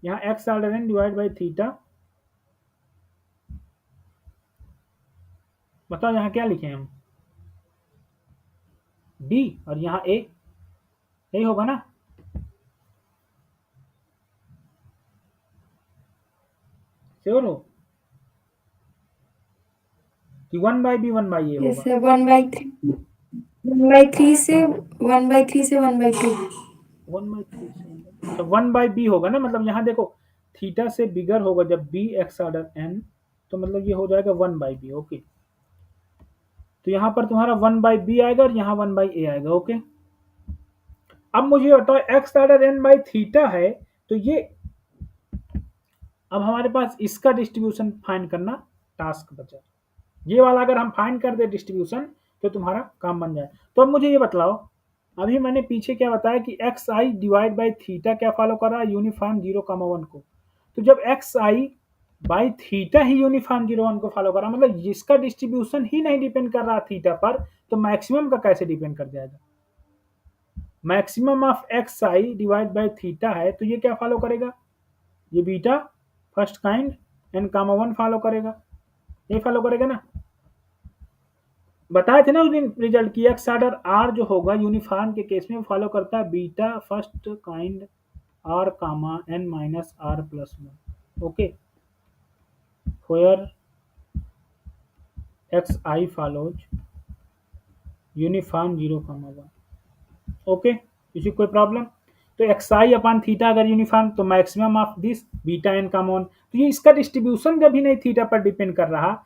यहाँ X order N divide by theta, बताओ यहाँ क्या लिखे हम, डी और यहाँ ए, यही होगा ना। श्योर हो कि 1/b 1/a होगा, जैसे 1/3 से 1/3 से 1/2। 1/3 तो 1/b होगा ना, मतलब यहाँ देखो थीटा से बिगर होगा जब b एक्स ऑर्डर n, तो मतलब ये हो जाएगा 1/b, ओके। तो यहाँ पर तुम्हारा 1/b आएगा और यहाँ 1/a आएगा, ओके। अब मुझे बताओ x order n by theta है, तो ये अब हमारे पास इसका डिस्ट्रीब्यूशन फाइंड करना टास्क बचा। ये वाला अगर हम फाइंड कर दे डिस्ट्रीब्यूशन तो तुम्हारा काम बन जाए। तो अब मुझे ये बतलाओ, अभी मैंने पीछे क्या बताया कि xi डिवाइड बाई थीटा क्या फॉलो कर रहा है, यूनिफॉर्म 0, 1 को। तो जब xi by theta he uniform 0 1 को फॉलो कर रहा, मतलब जिसका डिस्ट्रीब्यूशन ही नहीं डिपेंड कर रहा थीटा पर, तो मैक्सिमम का कैसे डिपेंड कर जाएगा। Maximum of X I divide by theta है, तो ये क्या फॉलो करेगा, ये beta first kind n, 1 follow करेगा, ये फॉलो करेगा ना। बताए थे ना उस दिन रिजल्ट की एक्स ऑर्डर आर जो होगा यूनिफॉर्म के केस में फॉलो करता है beta first kind R comma n minus R plus 1। Okay, where xi follows uniform 0, 1। Okay, किसी कोई प्रॉब्लम। तो xi अपॉन थीटा अगर यूनिफॉर्म, तो maximum of this beta n का वन, तो ये इसका डिस्ट्रीब्यूशन जब भी नहीं थीटा पर डिपेंड कर रहा,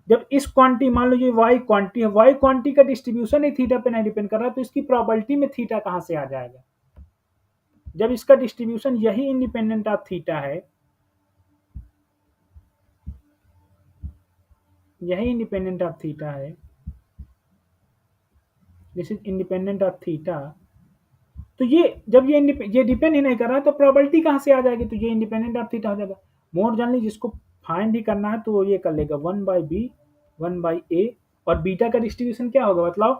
जब इस क्वांटिटी मान लो ये y क्वांटिटी है, y क्वांटिटी का डिस्ट्रीब्यूशन ही थीटा पे नहीं डिपेंड कर रहा, तो इसकी प्रोबेबिलिटी में थीटा कहां से आ जाएगा, जब इसका डिस्ट्रीब्यूशन यही इंडिपेंडेंट ऑफ थीटा है, यही इंडिपेंडेंट ऑफ थीटा है, this is independent of theta, तो ये जब ये डिपेंड ही नहीं कर रहा, तो प्रोबेबिलिटी कहां से आ जाएगी, तो ये इंडिपेंडेंट ऑफ थीटा हो जाएगा। मोर जनरली जिसको फाइंड ही करना है तो वो ये कर लेगा 1/b 1/a, और बीटा का डिस्ट्रीब्यूशन क्या होगा बताओ,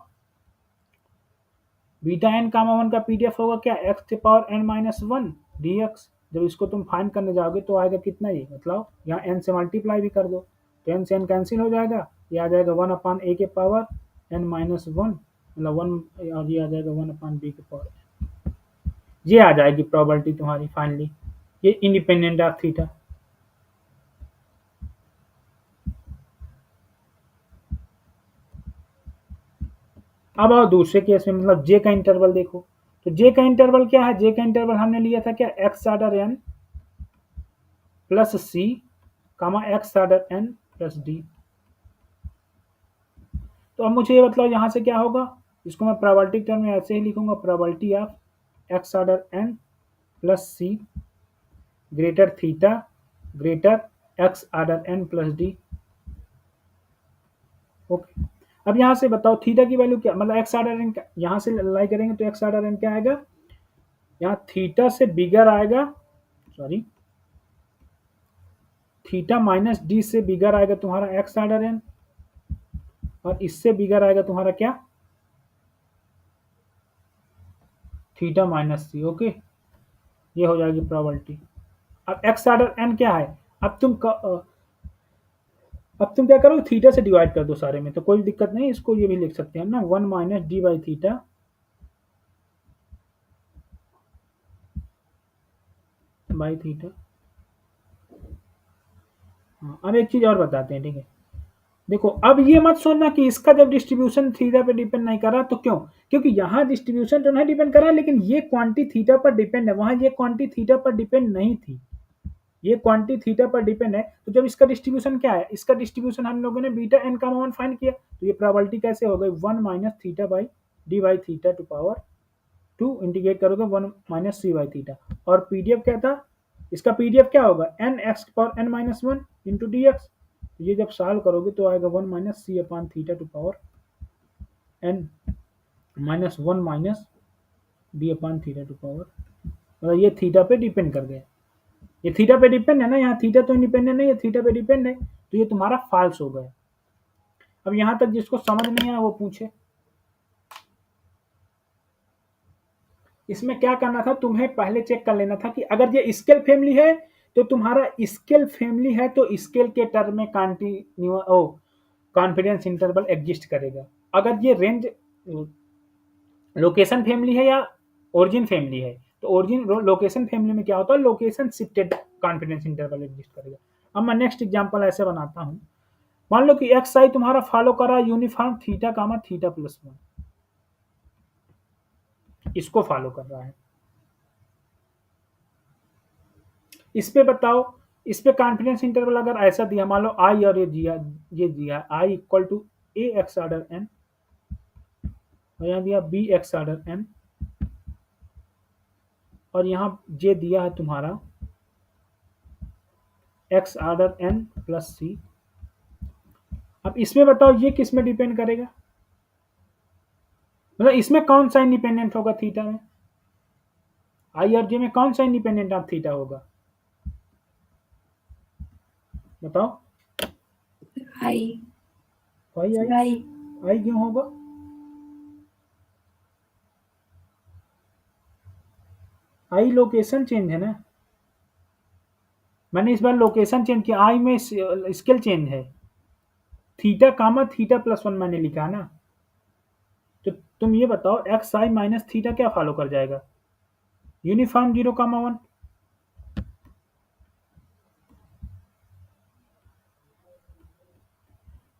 बीटा n कामा 1 का पीडीएफ होगा क्या, x⁻n-1 dx। जब इसको तुम फाइंड करने जाओगे तो आएगा कितना, ये मतलब यहाँ n से मल्टीप्लाई भी कर दो, तो n से n कैंसिल हो जाएगा, ये आ जाएगा 1/a के पावर n-1, मतलब 1, और ये आ जाएगा 1/b के पावर, ये आ जाएगी प्रोबेबिलिटी तुम्हारी फाइनली, ये इंडिपेंडेंट ऑफ थीटा। अब आओ दूसरे केस में, मतलब जे का इंटरवल देखो, तो जे का इंटरवल क्या है, जे का इंटरवल हमने लिया था क्या, X order n plus C comma X order n plus D. तो अब मुझे ये बताओ यहाँ से क्या होगा, इसको मैं प्रोबेबिलिटी टर्म में ऐसे ही लिखूंगा, probability of X order n plus C greater theta greater X order n plus D. Okay, अब यहाँ से बताओ थीटा की वैल्यू क्या, मतलब एक्स ऑर्डर n, यहाँ से लाई करेंगे तो एक्स ऑर्डर n क्या आएगा, यहाँ थीटा से बिगर आएगा, सॉरी थीटा माइनस डी से बिगर आएगा तुम्हारा एक्स ऑर्डर n, और इससे बिगर आएगा तुम्हारा क्या, थीटा माइनस सी। ओके, ये हो जाएगी प्रोबेबिलिटी। अब एक्स ऑर्डर n क्या है, अब तुम क्या करो, थीटा से डिवाइड कर दो सारे में, तो कोई दिक्कत नहीं, इसको ये भी लिख सकते हैं ना, 1 minus D by theta by theta. हाँ, अब एक चीज और बताते हैं, ठीक है, देखो अब ये मत सोचना कि इसका जब डिस्ट्रीब्यूशन थीटा पे डिपेंड नहीं कर रहा, तो क्यों, क्योंकि यहाँ डिस्ट्रीब्यूशन तो नहीं डिपेंड कर रहा, लेकिन ये क्वांटिटी थीटा पर डिपेंड है, वहां ये क्वांटिटी थीटा पर डिपेंड नहीं थी, ये क्वांटिटी थीटा पर डिपेंड है, तो जब इसका डिस्ट्रीब्यूशन क्या है, इसका डिस्ट्रीब्यूशन हम लोगों ने बीटा n का मान फाइंड किया, तो ये प्रोबेबिलिटी कैसे हो गई, 1 minus theta by D by theta to power 2, integrate करोगे 1 माइनस सी बाई थीटा, और पीडीएफ क्या था, इसका पीडीएफ क्या होगा, N X power n-1 into D X, ये जब सॉल्व करोगे तो आएगा 1 minus C upon theta to power n-1 minus D upon theta to power, मतलब ये थीटा पे डिपेंड कर गया, ये थीटा पे डिपेंड है ना, यहाँ थीटा तो इंडिपेंडेंट नहीं है, थीटा पे डिपेंड है, तो ये तुम्हारा फॉल्स हो गया। अब यहाँ तक जिसको समझ नहीं आया वो पूछे। इसमें क्या करना था, तुम्हें पहले चेक कर लेना था कि अगर ये स्केल फैमिली है, तो तुम्हारा स्केल फैमिली है, तो स्केल के टर्म में कॉन्फिडेंस इंटरवल एग्जिस्ट करेगा। अगर ये रेंज लोकेशन फैमिली है या ओरिजिन फैमिली है, तो ओरिजिन लोकेशन फैमिली में क्या होता है, location shifted confidence interval exist करेगा। अब मैं नेक्स्ट एग्जांपल ऐसे बनाता हूं, मान लो कि एक्स आई तुम्हारा फॉलो कर रहा है uniform theta comma theta plus 1, इसको फॉलो कर रहा है, इस पे बताओ, इस पे कॉन्फिडेंस इंटरवल अगर ऐसा दिया, मान लो आई और ये दिया I equal to A X order N, और यहाँ दिया बी एक्स ऑर्डर एन, और यहाँ जे दिया है तुम्हारा एक्स ऑर्डर एन प्लस सी। अब इसमें बताओ ये किस में डिपेंड करेगा, मतलब इसमें कौन सा इंडिपेंडेंट होगा थीटा में, आई और जे में कौन सा इंडिपेंडेंट ऑफ थीटा होगा, बताओ। आई आई आई आई आई क्यों होगा? आई लोकेशन चेंज है ना, मैंने इस बार लोकेशन चेंज किया, आई में स्केल चेंज है, थीटा कामा थीटा प्लस 1 मैंने लिखा ना। तो तुम ये बताओ एक्स आई माइनस थीटा क्या फॉलो कर जाएगा? यूनिफॉर्म 0,1।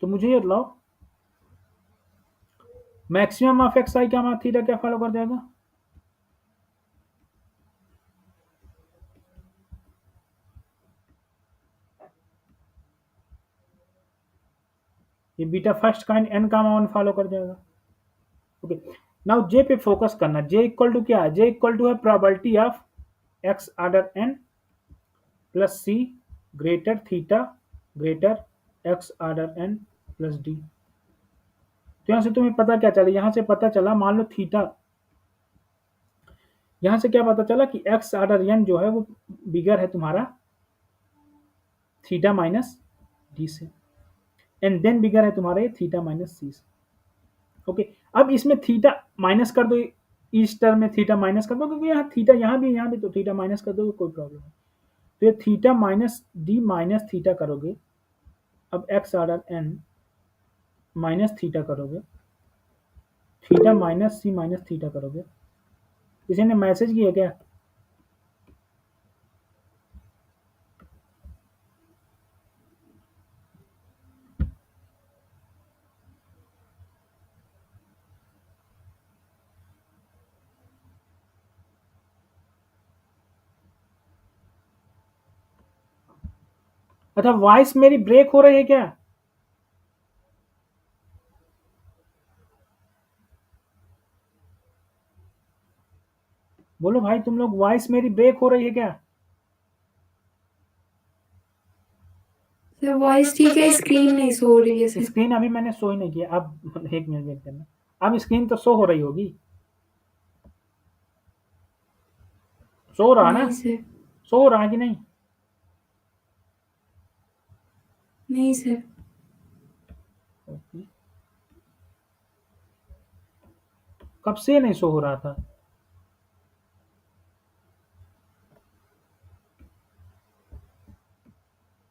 तो मुझे ये बताओ maximum of X I comma theta क्या फॉलो कर जाएगा? ये beta first kind n comma 1 follow कर जाएगा। ओके, नाउ जे पे फोकस करना। जे इक्वल टू क्या है? जे इक्वल टू है probability of X order n plus C greater theta greater X order n plus D. तो यहां से तुम्हें पता क्या चला? यहां से पता चला, मान लो थीटा, यहां से क्या पता चला कि एक्स ऑर्डर n जो है वो बिगर है तुम्हारा थीटा माइनस डी से, एंड देन बिगर है तुम्हारा ये थीटा माइनस सी से। ओके, अब इसमें थीटा माइनस कर दो, इस टर्म में थीटा माइनस कर दो, क्योंकि यहाँ थीटा यहाँ भी तो थीटा माइनस कर दो, कोई प्रॉब्लम नहीं। तो ये theta minus D minus theta करोगे, अब X order N minus theta करोगे, theta minus C minus theta करोगे। किसी ने मैसेज किया क्या? अच्छा, वॉइस मेरी ब्रेक हो रही है क्या? बोलो भाई, तुम लोग, वॉइस मेरी ब्रेक हो रही है क्या? सर वॉइस ठीक है, स्क्रीन नहीं सो रही है सर। स्क्रीन अभी मैंने शो ही नहीं किया, अब एक मिनट वेट करना, अब स्क्रीन तो शो हो रही होगी, शो हो रहा है ना? नहीं सर, शो हो रहा है कि नहीं? नहीं सर। ओके, कब से नहीं शो हो रहा था?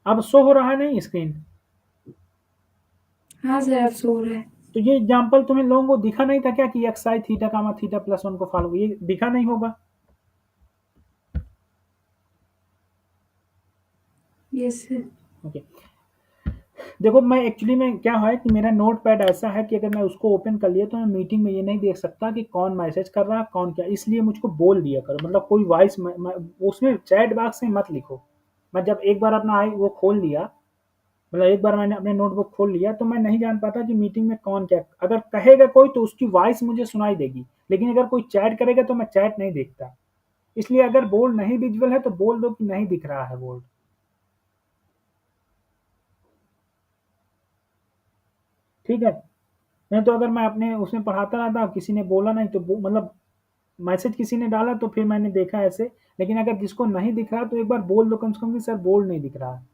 अब शो हो रहा है नहीं स्क्रीन? हाँ सर, अब सो रहा है। तो ये एग्जांपल तुम्हें लोगों को दिखा नहीं था क्या कि एक्स आई थीटा कामा थीटा प्लस 1 को फॉलो, ये दिखा नहीं होगा? Yes sir. ओके, देखो मैं एक्चुअली में क्या है कि मेरा नोट पैड ऐसा है कि अगर मैं उसको ओपन कर लिया तो मैं मीटिंग में ये नहीं देख सकता कि कौन मैसेज कर रहा है कौन क्या, इसलिए मुझको बोल दिया करो, मतलब कोई वॉइस उसमें चैट बॉक्स में मत लिखो। मैं जब एक बार अपना आई वो खोल लिया, मतलब एक बार मैंने अपने नोटबुक खोल लिया, तो मैं नहीं जान पाता कि मीटिंग में कौन क्या, अगर कहेगा कोई तो उसकी वॉइस मुझे सुनाई देगी, लेकिन अगर कोई चैट करेगा तो मैं चैट नहीं देखता। इसलिए अगर बोर्ड नहीं विजुअल है तो बोल दो कि नहीं दिख रहा है बोर्ड, ठीक है? नहीं तो अगर मैं अपने उसमें पढ़ाता रहता, किसी ने बोला नहीं तो मतलब मैसेज किसी ने डाला तो फिर मैंने देखा ऐसे, लेकिन अगर जिसको नहीं दिख रहा तो एक बार बोल दो कम से कम कि सर बोर्ड नहीं दिख रहा है,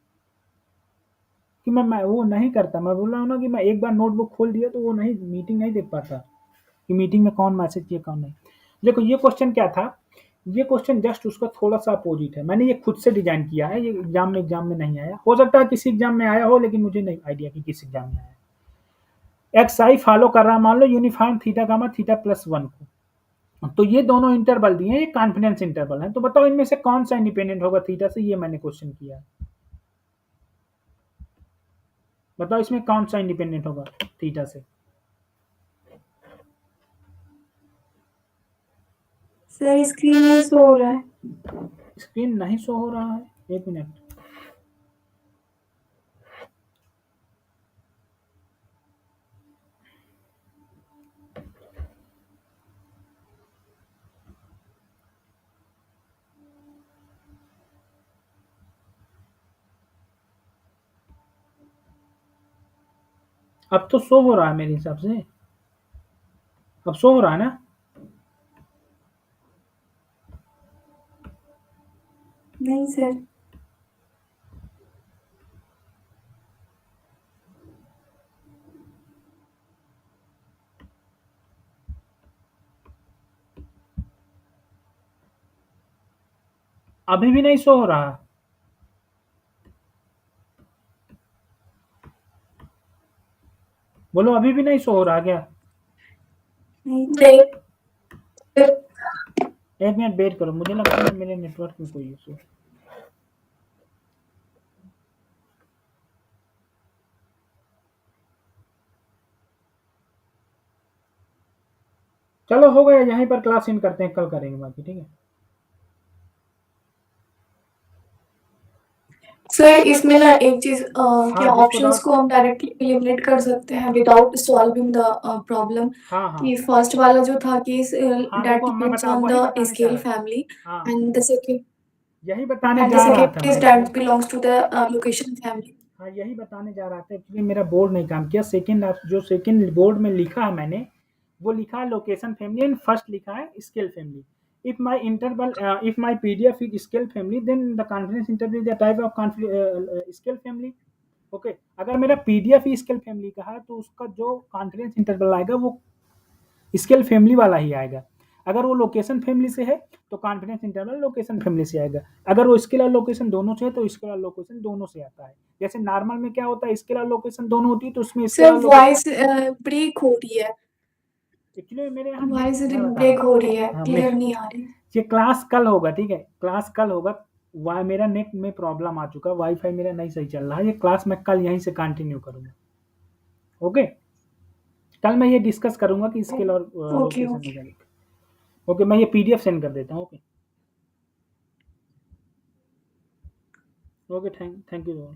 कि मैं वो नहीं करता। मैं बोल रहा हूँ ना कि मैं एक बार नोटबुक खोल दिया तो वो नहीं, मीटिंग नहीं देख पाता कि मीटिंग में कौन मैसेज किया कौन नहीं। देखो ये क्वेश्चन क्या था, ये क्वेश्चन जस्ट उसका थोड़ा सा अपोजिट है, मैंने ये खुद से डिजाइन किया है, ये एग्जाम में नहीं आया, हो सकता है किसी एग्जाम में आया हो, लेकिन मुझे नहीं आइडिया कि किस एग्जाम में आया। एक्स आई फॉलो कर रहा है मान लो uniform theta gamma theta plus 1 को, तो ये दोनों इंटरवल दिए हैं, ये कॉन्फिडेंस इंटरवल है, तो बताओ इनमें से कौन सा इंडिपेंडेंट होगा थीटा से, ये मैंने क्वेश्चन किया है। बताओ इसमें कौन सा इंडिपेंडेंट होगा थीटा से? सर स्क्रीन नहीं सो रहा है। स्क्रीन नहीं शो हो रहा है, एक मिनट, अब तो शो हो रहा है मेरे हिसाब से, अब शो हो रहा है ना? नहीं सर। अभी भी नहीं शो हो रहा? बोलो, अभी भी नहीं शो हो रहा क्या? नहीं। 1 मिनट वेट करो, मुझे लगता है मेरे नेटवर्क में कोई इशू है। चलो हो गया, यहीं पर क्लास इन करते हैं, कल करेंगे बाकी, ठीक है? सर इसमें ना एक चीज़ कि हाँ, जिसको ऑप्शंस डाउट को हम डायरेक्टली एलिमिनेट कर सकते हैं विदाउट सॉल्विंग द प्रॉब्लम। हाँ, हाँ। कि फर्स्ट वाला जो था कि हाँ, दैट रुको मैं डिपेंड्स बता ऑन वही द बताने जा स्केल रहा था। फैमिली हाँ, एंड द सेकंड यही बताने एंड द जा रहा सेकंड था इज मैं। That belongs to the location family. हाँ, यही बताने जा रहा था। एक्चुअली मेरा बोर्ड नहीं काम किया। जो सेकंड बोर्ड में लिखा है मैंने, वो लिखा है लोकेशन फैमिली एंड फर्स्ट लिखा है scale family. If my PDF is scale family, then the confidence interval is the type of scale family. Okay, अगर मेरा PDF ही स्केल फैमिली का है तो उसका जो कॉन्फिडेंस इंटरवल आएगा वो स्केल फैमिली वाला ही आएगा। अगर वो लोकेशन फैमिली से है तो कॉन्फिडेंस इंटरवल लोकेशन फैमिली से आएगा। अगर वो स्केल और लोकेशन दोनों से है तो स्केल और लोकेशन दोनों से आता है। जैसे नॉर्मल में क्या होता है, स्केल और लोकेशन दोनों होती है तो उसमें स्केल सर और लोकेशन वॉइस ब्रेक हो रही है, एक्चुअली मेरे यहाँ वॉइस मैं बता ब्रेक रहा हो हूँ। रही है, हाँ, क्लियर नहीं आ रही। ये क्लास कल होगा, ठीक है? क्लास कल होगा। मेरा नेट में प्रॉब्लम आ चुका है, वाईफाई मेरा नहीं सही चल रहा है। ये क्लास मैं कल यहीं से कंटिन्यू करूँगा। ओके, कल मैं ये डिस्कस करूँगा कि स्केल और ओके लोकेशन ओके। में। ओके, मैं ये PDF सेंड कर देता हूँ। Okay okay, thank you.